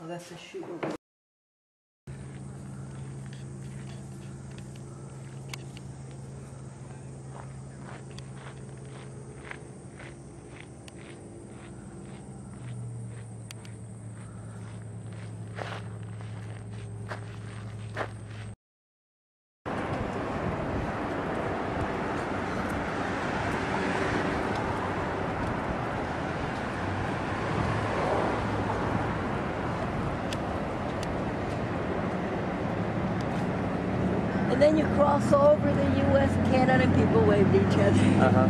that's a shoot. And then you cross over the U.S. and Canada and people wave to each other.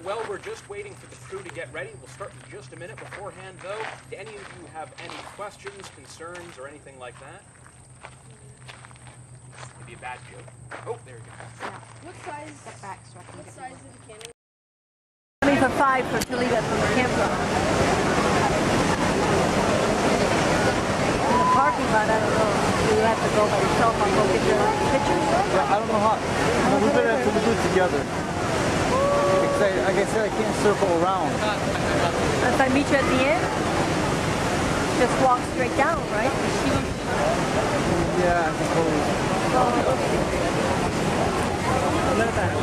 Well, we're just waiting for the crew to get ready. We'll start in just a minute. Beforehand, though, do any of you have any questions, concerns, or anything like that? Maybe a bad joke. Oh, there you go. Yeah. What size? Step back so I can get size is the cannon? Coming for 5 for Toledo from the campground. In the parking lot, I don't know. You have to go by yourself and go get your pictures. Yeah, I don't know how. We're going to have to do it together. Like I said, I can't circle around. If I meet you at the end, just walk straight down, right? Yeah, I suppose. A little better.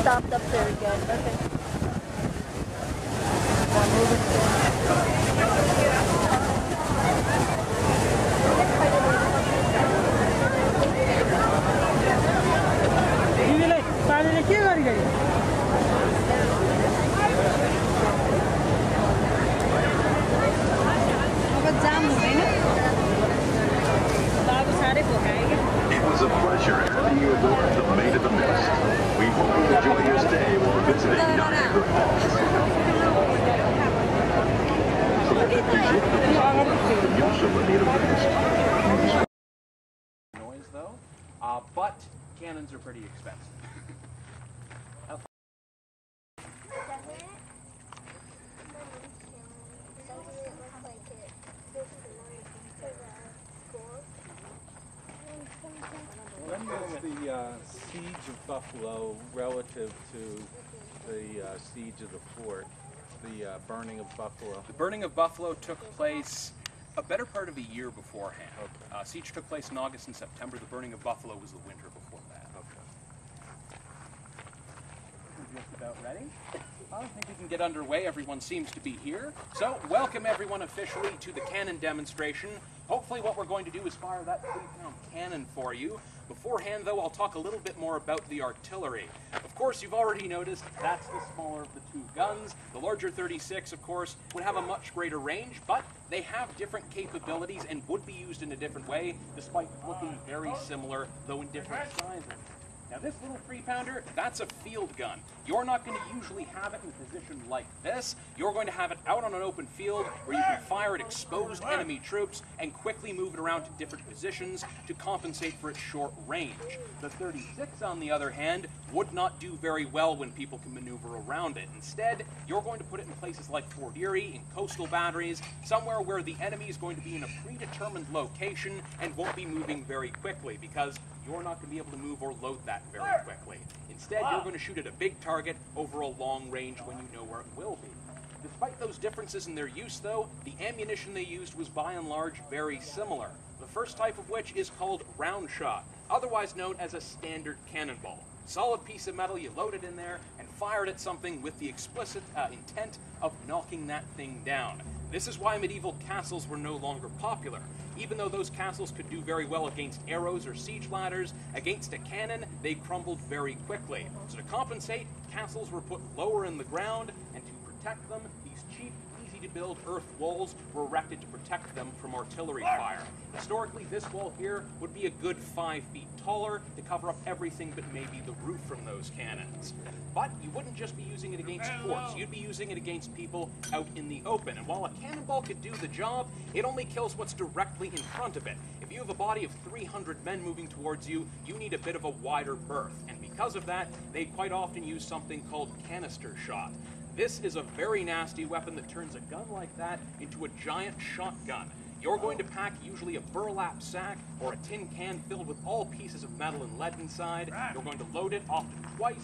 Stopped up there again. Okay. It was a pleasure having you aboard the Maid of the Mist. We hope you enjoy your stay while visiting Niagara Falls. Noise, though, but cannons are pretty expensive. When was the siege of Buffalo relative to the siege of the fort, the burning of Buffalo? The burning of Buffalo took place a better part of a year beforehand. Okay. Siege took place in August and September. The burning of Buffalo was the winter before that. Okay. We're just about ready. I think we can get underway. Everyone seems to be here. So, welcome everyone officially to the cannon demonstration. Hopefully what we're going to do is fire that 3-pound cannon for you. Beforehand, though, I'll talk a little bit more about the artillery. Of course, you've already noticed that's the smaller of the two guns. The larger 36, of course, would have a much greater range, but they have different capabilities and would be used in a different way, despite looking very similar, though in different sizes. Now this little 3-pounder, that's a field gun. You're not going to usually have it in a position like this. You're going to have it out on an open field where you can fire at exposed enemy troops and quickly move it around to different positions to compensate for its short range. The 36, on the other hand, would not do very well when people can maneuver around it. Instead, you're going to put it in places like Fort Erie, in coastal batteries, somewhere where the enemy is going to be in a predetermined location and won't be moving very quickly, because you're not going to be able to move or load that very quickly. Instead, you're going to shoot at a big target over a long range when you know where it will be. Despite those differences in their use, though, the ammunition they used was by and large very similar. The first type of which is called round shot, otherwise known as a standard cannonball. Solid piece of metal, you load it in there and fire it at something with the explicit intent of knocking that thing down. This is why medieval castles were no longer popular. Even though those castles could do very well against arrows or siege ladders, against a cannon, they crumbled very quickly. So to compensate, castles were put lower in the ground, and to protect them, these cheap, easy-to-build earth walls were erected to protect them from artillery fire. Historically, this wall here would be a good 5 feet taller to cover up everything but maybe the roof from those cannons. But you wouldn't just be using it against forts, you'd be using it against people out in the open. And while a cannonball could do the job, it only kills what's directly in front of it. If you have a body of 300 men moving towards you, you need a bit of a wider berth. And because of that, they quite often use something called canister shot. This is a very nasty weapon that turns a gun like that into a giant shotgun. You're going to pack usually a burlap sack or a tin can filled with all pieces of metal and lead inside. You're going to load it often twice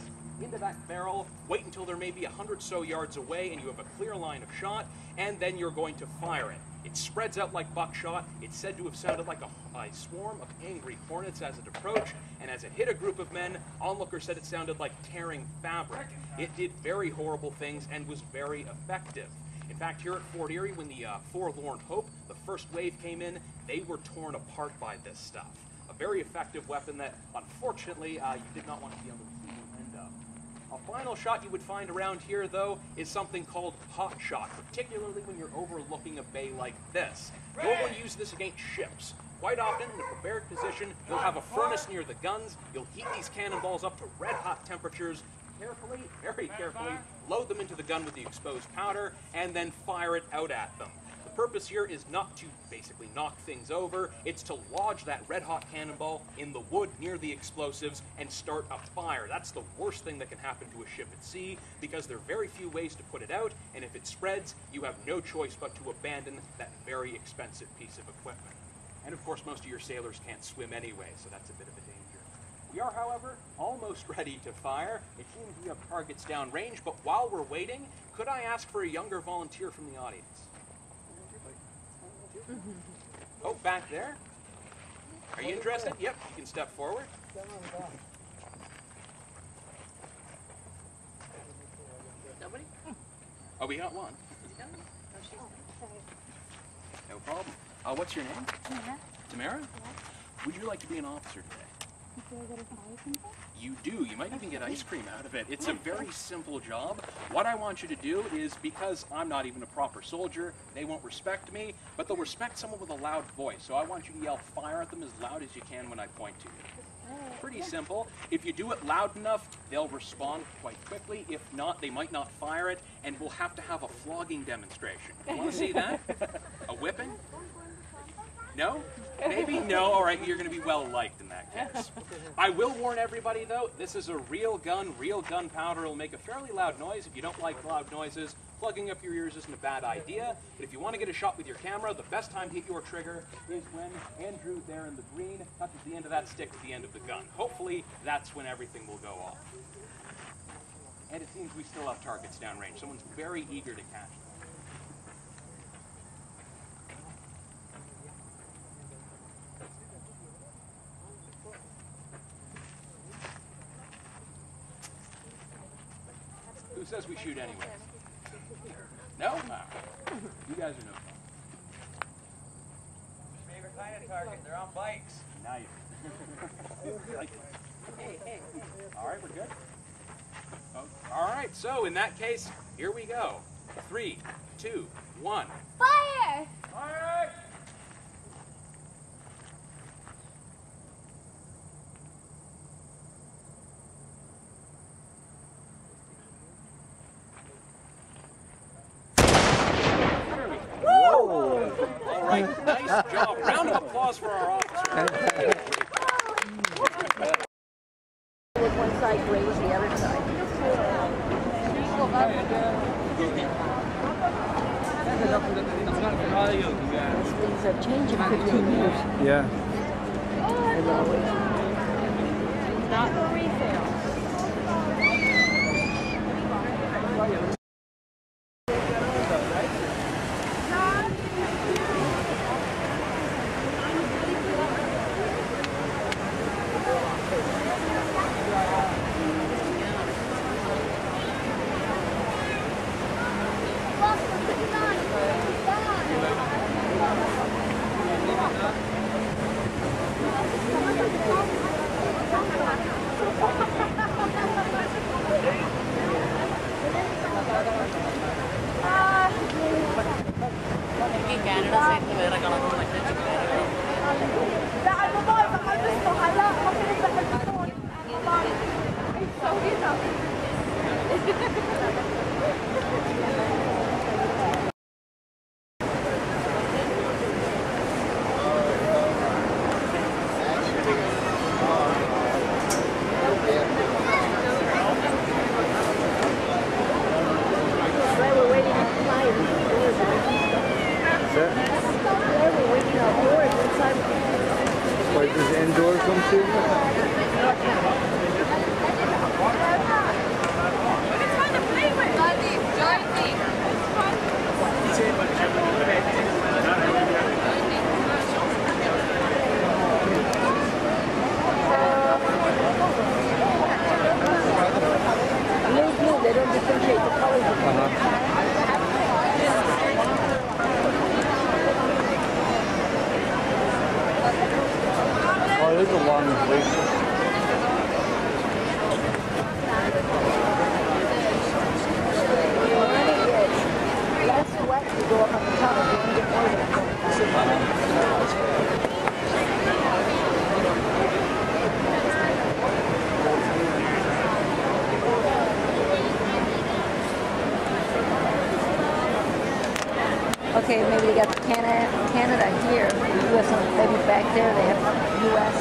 into that barrel, wait until they're maybe 100 so yards away and you have a clear line of shot, and then you're going to fire it. It spreads out like buckshot. It's said to have sounded like a swarm of angry hornets as it approached, and as it hit a group of men, onlookers said it sounded like tearing fabric. It did very horrible things and was very effective. In fact, here at Fort Erie, when the Forlorn Hope, the first wave came in, they were torn apart by this stuff. A very effective weapon that, unfortunately, you did not want to be on the receiving end of. A final shot you would find around here, though, is something called hot shot, particularly when you're overlooking a bay like this. You'll want to use this against ships. Quite often, in a prepared position, you'll have a furnace near the guns, you'll heat these cannonballs up to red-hot temperatures, carefully, very carefully, load them into the gun with the exposed powder, and then fire it out at them. The purpose here is not to basically knock things over, it's to lodge that red-hot cannonball in the wood near the explosives and start a fire. That's the worst thing that can happen to a ship at sea, because there are very few ways to put it out, and if it spreads, you have no choice but to abandon that very expensive piece of equipment. And of course, most of your sailors can't swim anyway, so that's a bit of a danger. We are, however, almost ready to fire. It seems we have targets downrange, but while we're waiting, could I ask for a younger volunteer from the audience? Oh, back there? Are you interested? Yep, you can step forward. Nobody? Oh, we got one. No problem. What's your name? Tamara. Tamara? Yeah. Would you like to be an officer today? Do I get a salary from that? You do. You might even get ice cream out of it. It's a very simple job. What I want you to do is, because I'm not even a proper soldier, they won't respect me, but they'll respect someone with a loud voice. So I want you to yell fire at them as loud as you can when I point to you. Pretty simple. If you do it loud enough, they'll respond quite quickly. If not, they might not fire it, and we'll have to have a flogging demonstration. You want to see that? A whipping? No? Maybe? No? All right, you're going to be well liked in that case. I will warn everybody, though, this is a real gun. Real gunpowder will make a fairly loud noise. If you don't like loud noises, plugging up your ears isn't a bad idea. But if you want to get a shot with your camera, the best time to hit your trigger is when Andrew, there in the green, touches the end of that stick to the end of the gun. Hopefully, that's when everything will go off. And it seems we still have targets downrange. Someone's very eager to catch them. Who says we shoot anyway? No? You guys are no fun. Favorite kind of target, they're on bikes. Nice. Hey. All right, we're good? Oh, all right, so in that case, here we go. 3, 2, 1. Fire! Fire! All right, nice job. Round of applause for our officer. With one side gray with the other side. These are changing 15 years. Yeah. As always. Not for resale. Canada side to meron ka lang nag-check. Like this indoor come to? They don't differentiate the colors of them. Oh, it is a long wait. Less wet to go up on the top if you can get more of it. Okay, maybe they got Canada here, US, maybe back there they have US.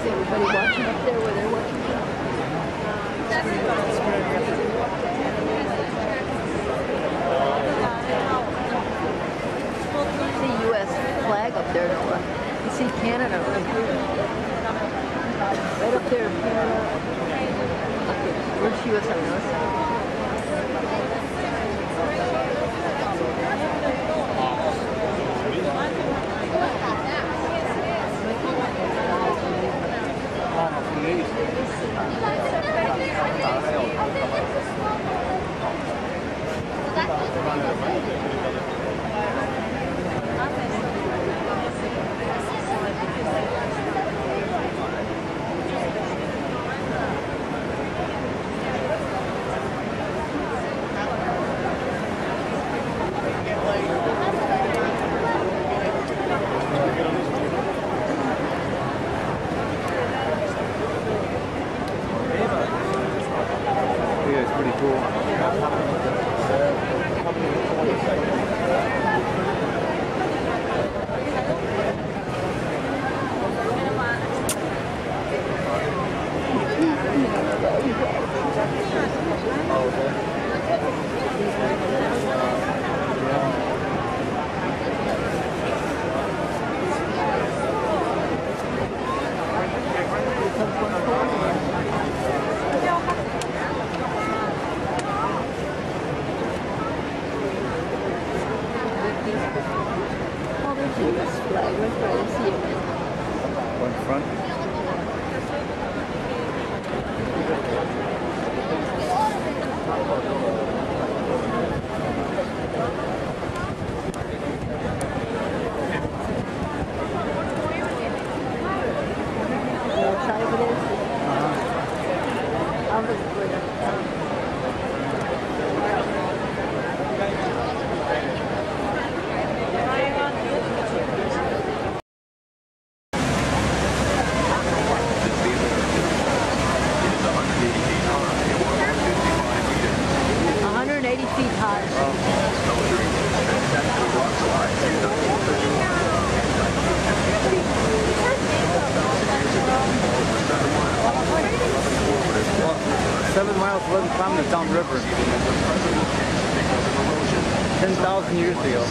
Everybody watching up there where they're watching. You see U.S. flag up there, Noah. You see Canada right here. Right up there, Canada. Okay, where's U.S. on the other side? Yeah, it's pretty cool. Oh, there's the U.S. flag right there. I see it. One front. What size it is? I'll look for it. miles wasn't common down the river. 10,000 years ago.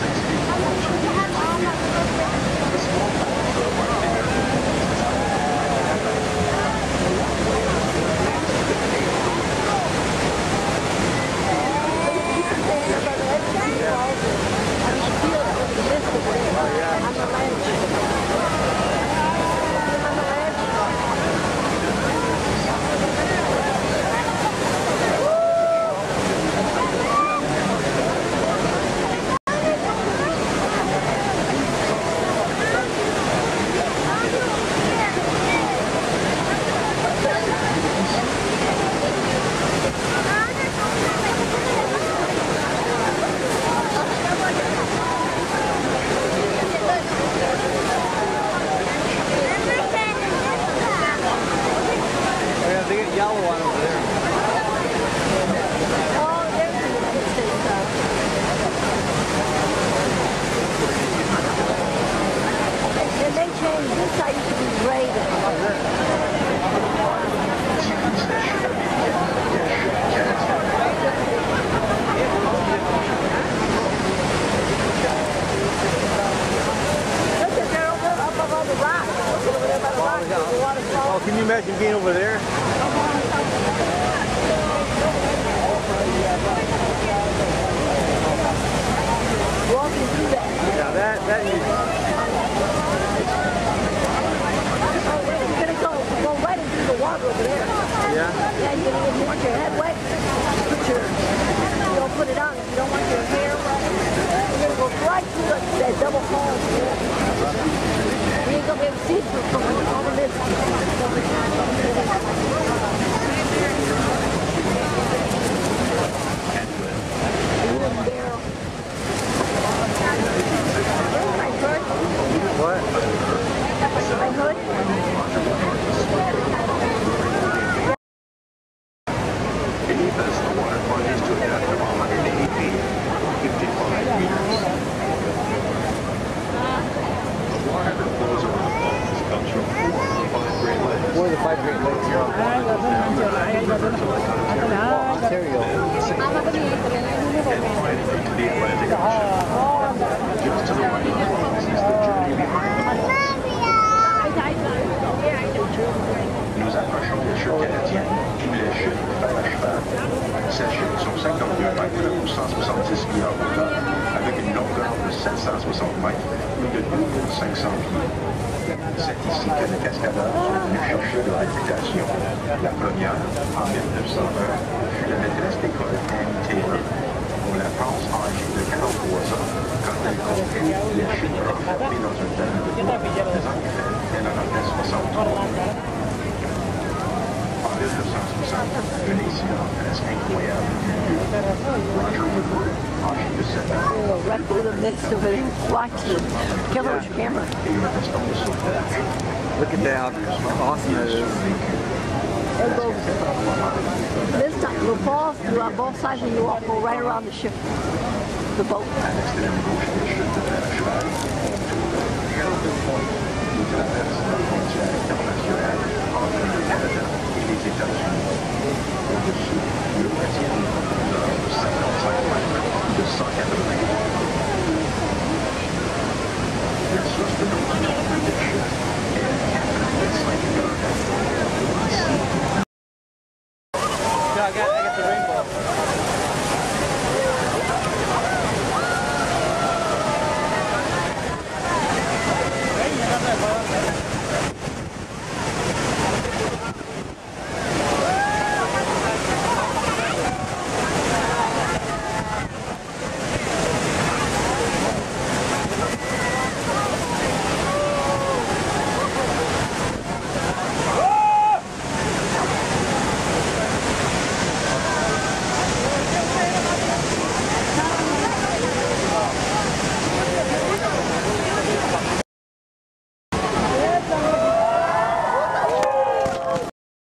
Oh, can you imagine being over there? Walking through that. Yeah, that is... You're going to go right into the water over there. Yeah? Yeah, you want your head wet. You don't put it on if you don't want your hair wet. You're going to go right through that double hole. You ain't going to be able to see it from over this. What? My hood? Beneath us, the water plunges to a depth of 180 feet, 55 meters. The water that flows over the falls comes from 4 of the 5 Great Lakes. Where are the 5 Great Lakes from? Ontario. And right into the Atlantic Ocean. Just to the right of the falls is the journey behind the falls. Nous approchons des chutes canadiennes, ou les chutes par la cheval. Ces chutes sont 52 mètres ou 170 pieds en hauteur, avec une longueur de 760 mètres ou de 2500 pieds. C'est ici que les cascadeurs sont venus chercher leur réputation. La première, en 1901, fut la maîtresse d'école Annie Taylor, dont la France âgée de 43 ans quand elle comprit les chutes renfermées dans un dôme de bois. En effet, elle en avait 63. En 1960, un incident presque incroyable eut lieu. Roger Woodward, âgé de 7 ans, Right through the midst of it. Watch it. Careful with your camera. et une piston de sauvetage. Look at that, how awesome that is. It goes. This time, you'll fall through on both sides and you walk go right around the ship. The boat. À l'extrême gauche des chutes de Cheval, nous traversons la frontière internationale entre le Canada et les États-Unis. Au-dessus, le bâtiment de profondeur de 55 mètres de 180 mètres. La source de l'eau des chutes est à 4,5 km. Ici, Yeah, I got the rainbow.